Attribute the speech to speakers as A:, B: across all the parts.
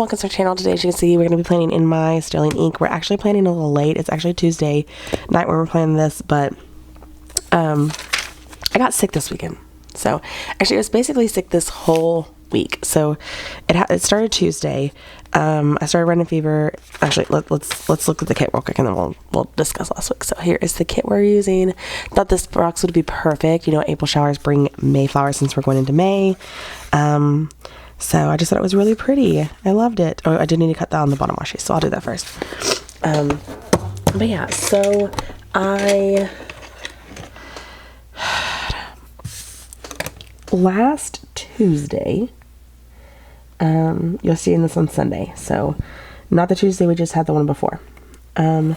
A: welcome to our channel. Today, as you can see, we're going to be planning in my Sterling ink. We're actually planning a little late. It's actually Tuesday night when we're planning this, but I got sick this weekend. So actually, I was basically sick this whole week. So it started Tuesday. I started running fever. Actually, let's look at the kit real quick, and then we'll discuss last week. So here is the kit we're using. Thought this box would be perfect. You know, April showers bring May flowers since we're going into May. So I just thought it was really pretty. I loved it. Oh, I did need to cut down the bottom washi, so I'll do that first. But yeah, so last Tuesday, you'll see this on Sunday, so not the Tuesday we just had, the one before. I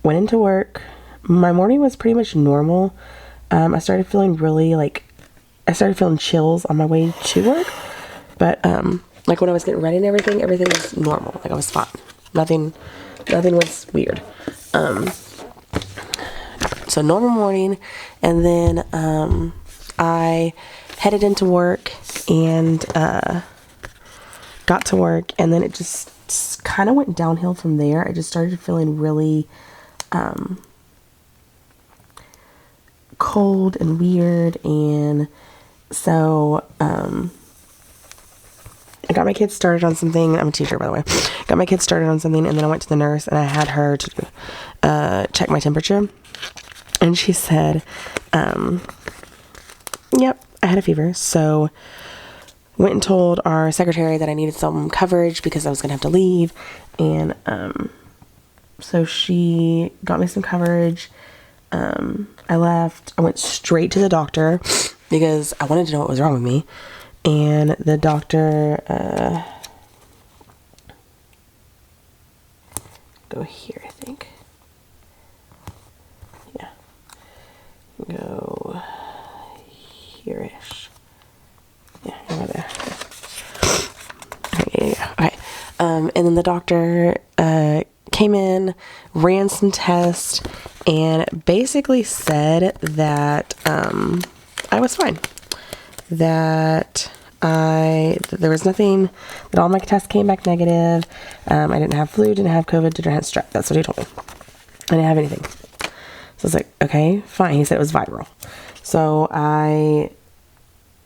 A: went into work. My morning was pretty much normal. I started feeling chills on my way to work, but like when I was getting ready and everything was normal. Like I was fine. Nothing was weird. So normal morning, and then I headed into work and got to work, and then it just kind of went downhill from there. I just started feeling really cold and weird, and so I got my kids started on something. I'm a teacher, by the way. Got my kids started on something, and then I went to the nurse, and I had her to check my temperature, and she said, yep, I had a fever. So went and told our secretary that I needed some coverage because I was gonna have to leave, and so she got me some coverage. I left. I went straight to the doctor because I wanted to know what was wrong with me. And the doctor, go here, I think. Yeah. Go here-ish. Yeah, right there. Okay, yeah. Okay. And then the doctor, came in, ran some tests, and basically said that I was fine. That there was nothing, that all my tests came back negative. I didn't have flu, didn't have COVID, didn't have strep. That's what he told me. I didn't have anything. So I was like, okay, fine. He said it was viral. So I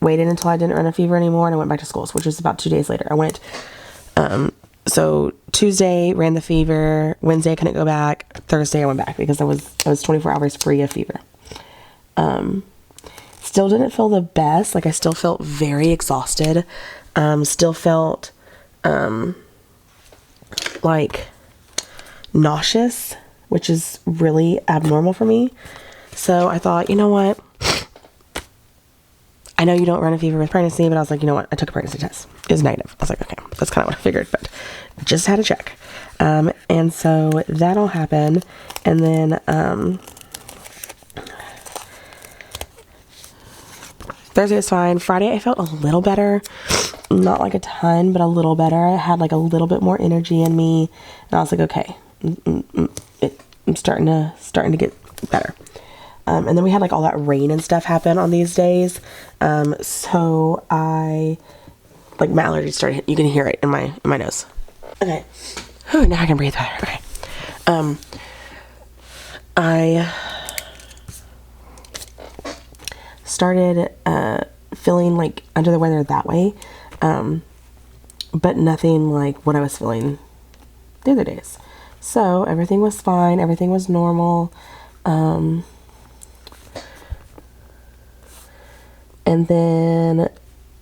A: waited until I didn't run a fever anymore, and I went back to school, which was about 2 days later. I went, so Tuesday ran the fever, Wednesday I couldn't go back, Thursday I went back because I was 24 hours free of fever. Still didn't feel the best. Like I still felt very exhausted. Still felt like nauseous, which is really abnormal for me. So I thought, you know what? I know you don't run a fever with pregnancy, but I was like, you know what? I took a pregnancy test. It was negative. I was like, okay, that's kind of what I figured, but just had to check. And so that all happened. And then Thursday was fine. Friday I felt a little better. Not like a ton, but a little better. I had like a little bit more energy in me. And I was like, okay, I'm starting to get better. And then we had like all that rain and stuff happen on these days. So I, like my allergies started, you can hear it in my nose. Okay. Whew, now I can breathe better. Okay. I started feeling like under the weather that way. But nothing like what I was feeling the other days. So everything was fine. Everything was normal. And then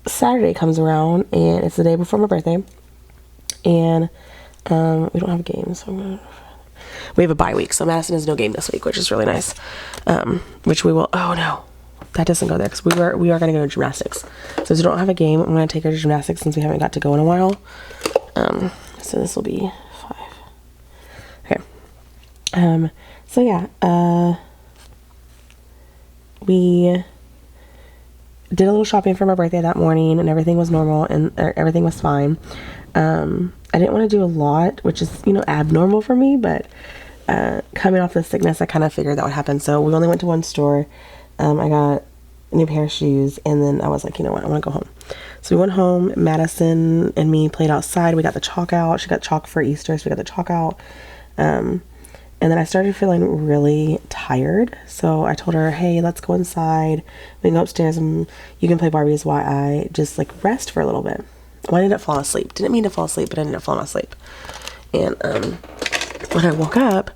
A: Saturday comes around, and it's the day before my birthday, and we don't have a game, so we have a bye week, so Madison has no game this week, which is really nice. Which we will. Oh no, that doesn't go there because we are going to go to gymnastics. So since we don't have a game, I'm going to take her to gymnastics since we haven't got to go in a while. So this will be 5. Okay. So yeah. We did a little shopping for my birthday that morning, and everything was normal, and everything was fine. I didn't want to do a lot, which is, you know, abnormal for me, but coming off the sickness, I kind of figured that would happen. So we only went to one store. I got a new pair of shoes, and then I was like, you know what, I want to go home. So we went home. Madison and me played outside. We got the chalk out. She got chalk for Easter, so we got the chalk out. And then I started feeling really tired, so I told her, hey, let's go inside. We can go upstairs and you can play Barbies while I just like rest for a little bit. Well, I ended up falling asleep. Didn't mean to fall asleep, but I ended up falling asleep. And when I woke up,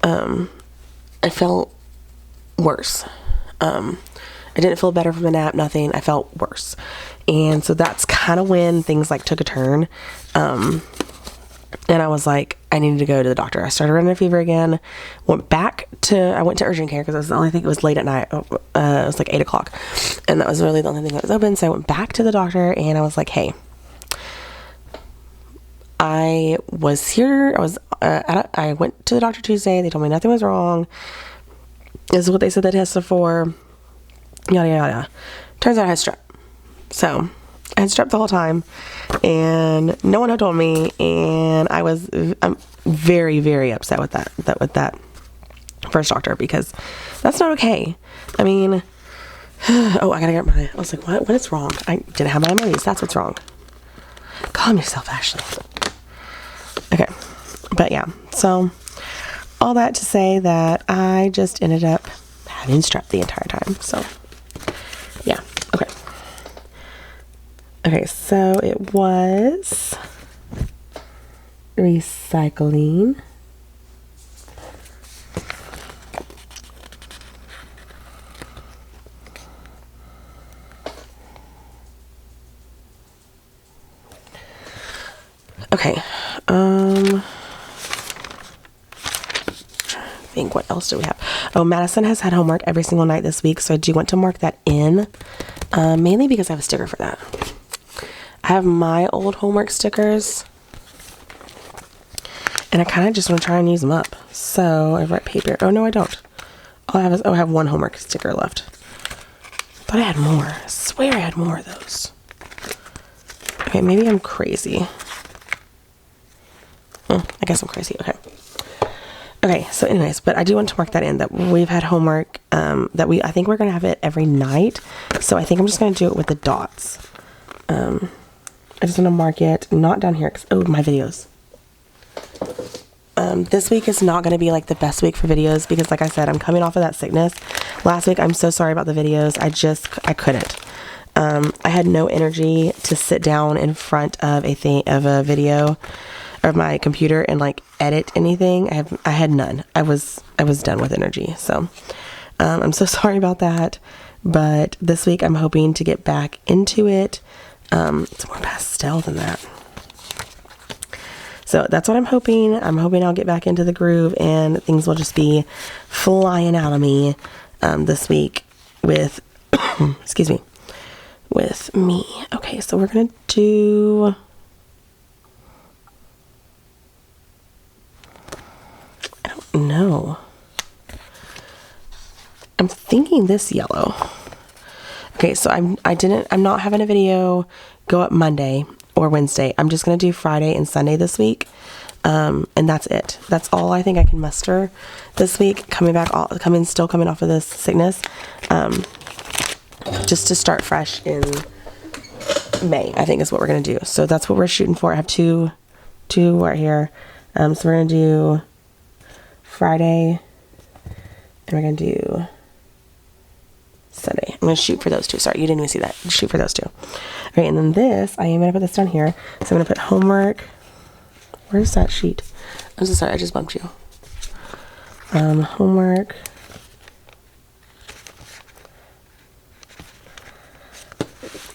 A: I felt worse. I didn't feel better from the nap, nothing. I felt worse. And so that's kind of when things like took a turn. And I was like, I needed to go to the doctor. I started running a fever again. I went to urgent care because it was the only thing. It was late at night. It was like 8 o'clock. And that was really the only thing that was open. So I went back to the doctor and I was like, hey, I was here. I went to the doctor Tuesday. They told me nothing was wrong. This is what they said they tested for. Yada, yada, yada. Turns out I had strep. So I had strep the whole time and no one had told me, and I'm very, very upset with that first doctor, because that's not okay. I mean, oh, I was like, what is wrong? I didn't have my emojis. That's what's wrong. Calm yourself, Ashley. Okay. But yeah, so all that to say that I just ended up having strep the entire time. So yeah. Okay. Okay, so it was recycling. Okay. I think, what else do we have? Oh, Madison has had homework every single night this week, so I do want to mark that in, mainly because I have a sticker for that. I have my old homework stickers, and I kind of just want to try and use them up. So I write paper. Oh, no, I don't. All I have is, I have one homework sticker left. Thought I had more. I swear I had more of those. Okay, maybe I'm crazy. I guess I'm crazy. Okay, so anyways, but I do want to mark that in, that we've had homework, I think we're going to have it every night. So I think I'm just going to do it with the dots. I just want to mark it, not down here, because, my videos. This week is not going to be like the best week for videos, because like I said, I'm coming off of that sickness. Last week, I'm so sorry about the videos. I couldn't. I had no energy to sit down in front of a video of my computer and like edit anything. I had none. I was done with energy. So, I'm so sorry about that. But this week I'm hoping to get back into it. It's more pastel than that. So that's what I'm hoping. I'm hoping I'll get back into the groove and things will just be flying out of me, this week with, excuse me, with me. Okay, so we're going to do, I don't know. I'm thinking this yellow. Okay, so I'm not having a video go up Monday or Wednesday. I'm just going to do Friday and Sunday this week. And that's it. That's all I think I can muster this week, still coming off of this sickness. Just to start fresh in May, I think is what we're going to do. So that's what we're shooting for. I have two right here. So we're going to do Friday and we're going to do Sunday. I'm going to shoot for those two. Sorry, you didn't even see that. Shoot for those two. Okay, and then this, I am going to put this down here. So I'm going to put homework. Where's that sheet? I'm so sorry, I just bumped you. Homework.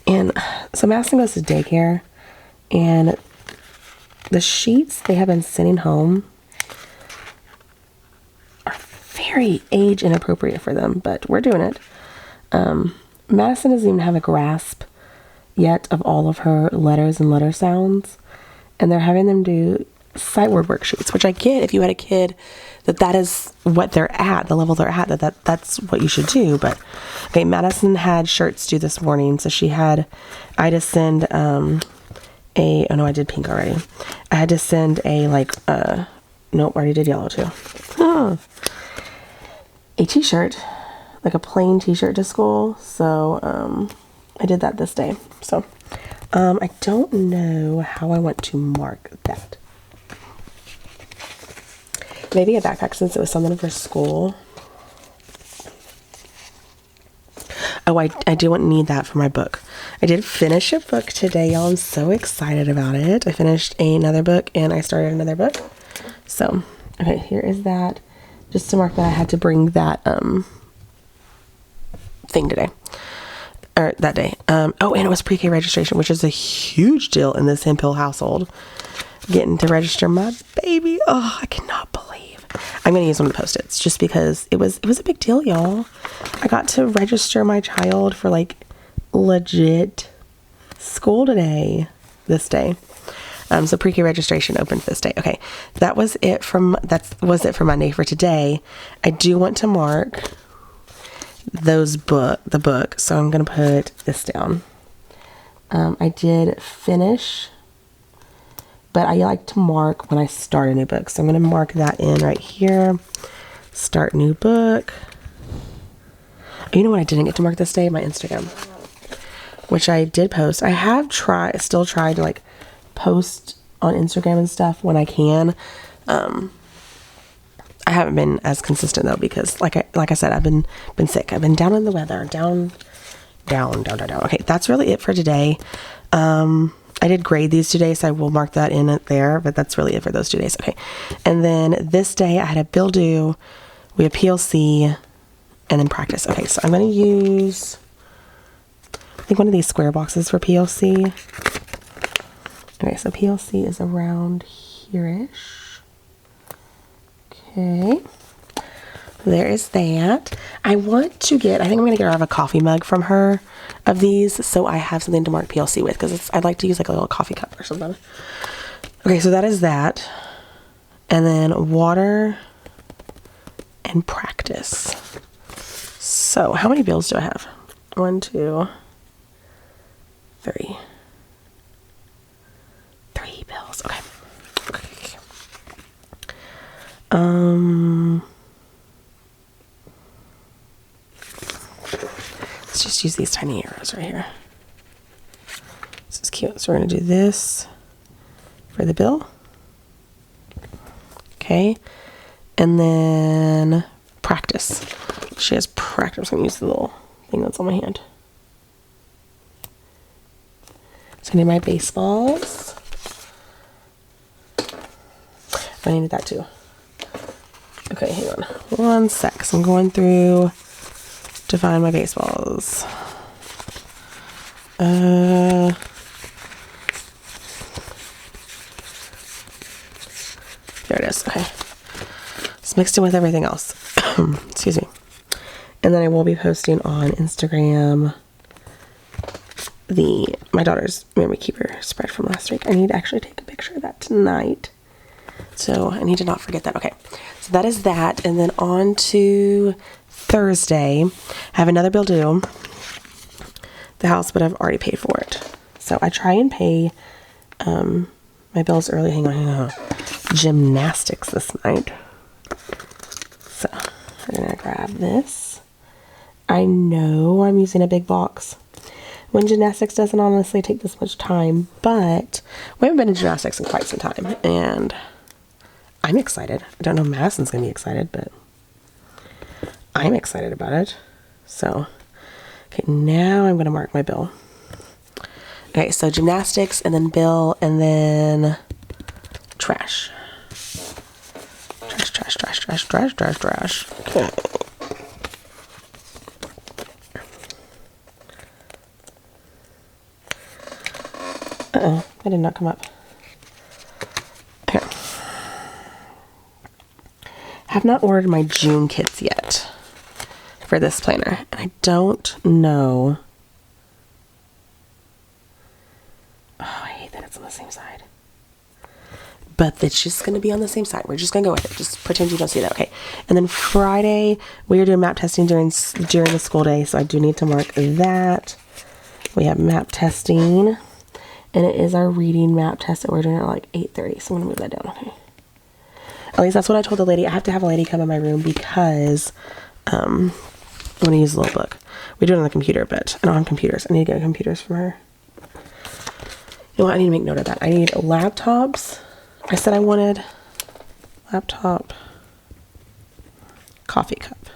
A: And so Madison goes to daycare, and the sheets they have been sending home are very age inappropriate for them, but we're doing it. Madison doesn't even have a grasp yet of all of her letters and letter sounds, and they're having them do sight word worksheets, which I get if you had a kid that is what they're at, the level they're at, that's what you should do. But okay, Madison had shirts due this morning, so I had to send oh no, I did pink already. I had to send nope, I already did yellow too. A t-shirt like a plain t-shirt to school. So I did that this day. So I don't know how I want to mark that. Maybe a backpack since it was something for school. Oh, I do need that for my book. I did finish a book today, y'all. I'm so excited about it. I finished another book and I started another book. So, okay, here is that. Just to mark that I had to bring that thing today. Or that day. Oh, and it was pre-K registration, which is a huge deal in this Hemp Hill household. Getting to register my baby. Oh, I cannot believe. I'm going to use one of the Post-its just because it was a big deal, y'all. I got to register my child for like legit school today, this day. So pre-K registration opened this day. Okay, that was it for Monday. For today, I do want to mark the book, so I'm going to put this down. I did finish, but I like to mark when I start a new book. So I'm going to mark that in right here. Start new book. You know what I didn't get to mark this day? My Instagram, which I did post. I have still tried to like post on Instagram and stuff when I can. I haven't been as consistent though because like I said, I've been sick. I've been down in the weather, down. Okay, that's really it for today. I did grade these 2 days, so I will mark that in it there, but that's really it for those 2 days. Okay. And then this day I had a bill due, we had PLC, and then practice. Okay, so I'm going to use, I think one of these square boxes for PLC. Okay, so PLC is around here-ish. Okay. There is that. I think I'm going to get her a coffee mug from her of these, so I have something to mark PLC with, because I'd like to use like a little coffee cup or something. Okay, so that is that. And then water and practice. So how many bills do I have? 1, 2, 3. 3 bills. Okay. Let's just use these tiny arrows right here. This is cute. So we're going to do this for the bill. Okay. And then practice. She has practice. I'm going to use the little thing that's on my hand. So I need my baseballs. I needed that too. Okay, hang on. 1 sec. So I'm going through to find my baseballs. There it is. Okay. It's mixed in with everything else. Excuse me. And then I will be posting on Instagram my daughter's memory keeper spread from last week. I need to actually take a picture of that tonight. So I need to not forget that. Okay. So that is that. And then on to Thursday, I have another bill due the house, but I've already paid for it. So I try and pay my bills early. Hang on. Gymnastics this night. So we're going to grab this. I know I'm using a big box when gymnastics doesn't honestly take this much time, but we haven't been in gymnastics in quite some time, and I'm excited. I don't know if Madison's going to be excited, but I'm excited about it. So, okay, now I'm going to mark my bill. Okay, so gymnastics, and then bill, and then trash. Trash. Okay. Uh-oh, that did not come up. Okay. Have not ordered my June kits yet for this planner. And I don't know. Oh, I hate that it's on the same side. But it's just going to be on the same side. We're just going to go with it. Just pretend you don't see that. Okay. And then Friday, we are doing map testing during the school day. So I do need to mark that. We have map testing. And it is our reading map test that we're doing at like 8:30. So I'm going to move that down. Okay. At least that's what I told the lady. I have to have a lady come in my room because I'm going to use a little book. We do it on the computer, but I don't have computers. I need to get computers from her. You know what? I need to make note of that. I need laptops. I said I wanted laptop, coffee cup,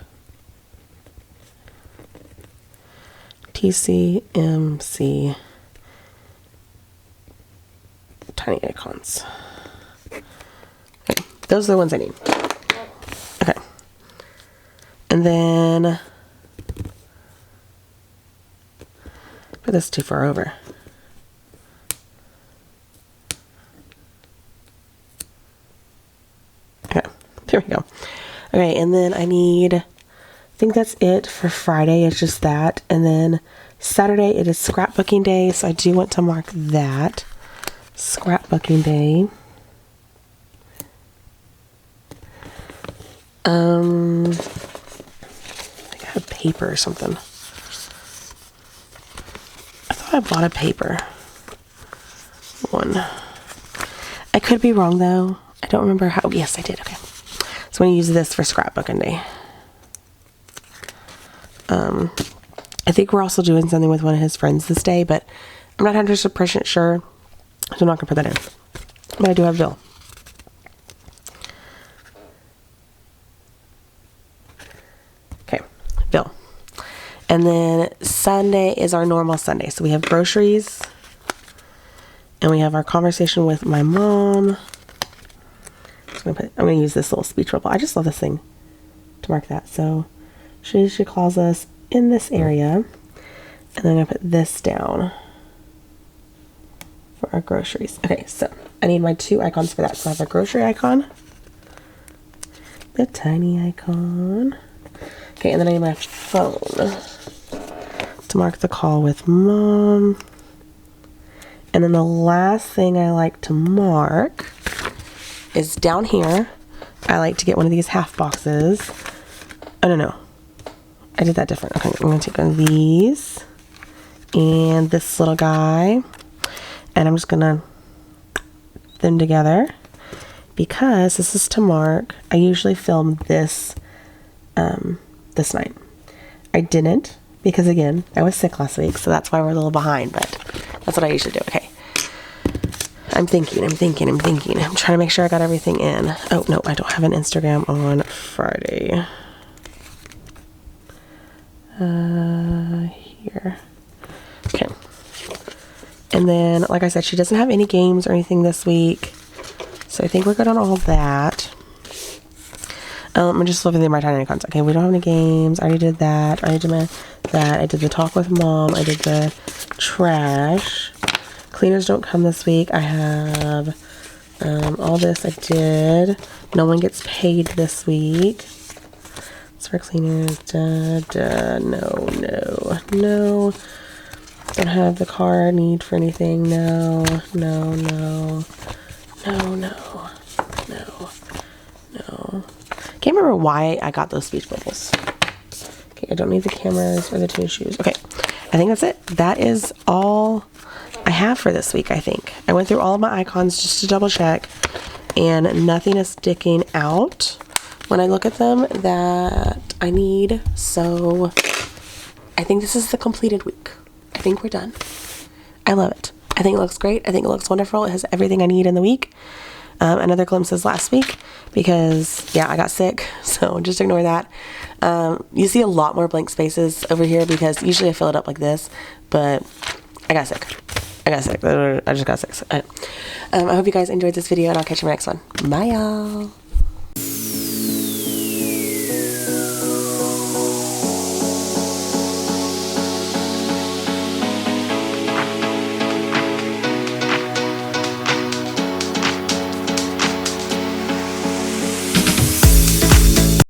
A: TCMC, tiny icons. Okay, those are the ones I need. Okay. And then, but this is too far over. Okay, there we go. Okay, and then I need, I think that's it for Friday. It's just that. And then Saturday, it is scrapbooking day, so I do want to mark that. Scrapbooking day. I think I have paper or something. I thought I bought a paper one. I could be wrong though. I don't remember how. Yes, I did. Okay. So I'm going to use this for scrapbooking day. I think we're also doing something with one of his friends this day, but I'm not 100% sure. So I'm not going to put that in. But I do have Bill. Okay, Bill. And then Sunday is our normal Sunday. So we have groceries. And we have our conversation with my mom. I'm going to use this little speech bubble. I just love this thing to mark that. So she calls us in this area. And then I'm going to put this down for our groceries. Okay, so I need my 2 icons for that. So I have a grocery icon, the tiny icon. Okay, and then I need my phone to mark the call with mom. And then the last thing I like to mark is down here. I like to get one of these half boxes. Oh, no. I did that different. Okay, I'm going to take one of these and this little guy. And I'm just going to put them together because this is to mark. I usually film this this night. I didn't because, again, I was sick last week. So that's why we're a little behind. But that's what I usually do. Okay. I'm thinking. I'm trying to make sure I got everything in. Oh, no, I don't have an Instagram on Friday. Here. Okay. And then, like I said, she doesn't have any games or anything this week. So I think we're good on all that. I'm just looking at my tiny icons. Okay, we don't have any games. I already did that. I already did that. I did the talk with mom. I did the trash. Cleaners don't come this week. I have all this I did. No one gets paid this week. It's for cleaners. No. Don't have the car need for anything. No. Can't remember why I got those speech bubbles. Okay, I don't need the cameras or the tennis shoes. Okay, I think that's it. That is all I have for this week, I think. I went through all of my icons just to double check, and nothing is sticking out when I look at them that I need. So I think this is the completed week. I think we're done. I love it. I think it looks great. I think it looks wonderful. It has everything I need in the week. Another glimpses last week because, yeah, I got sick, so just ignore that. You see a lot more blank spaces over here because usually I fill it up like this, but I got sick. I just got sick. I hope you guys enjoyed this video, and I'll catch you in my next one. Bye, y'all.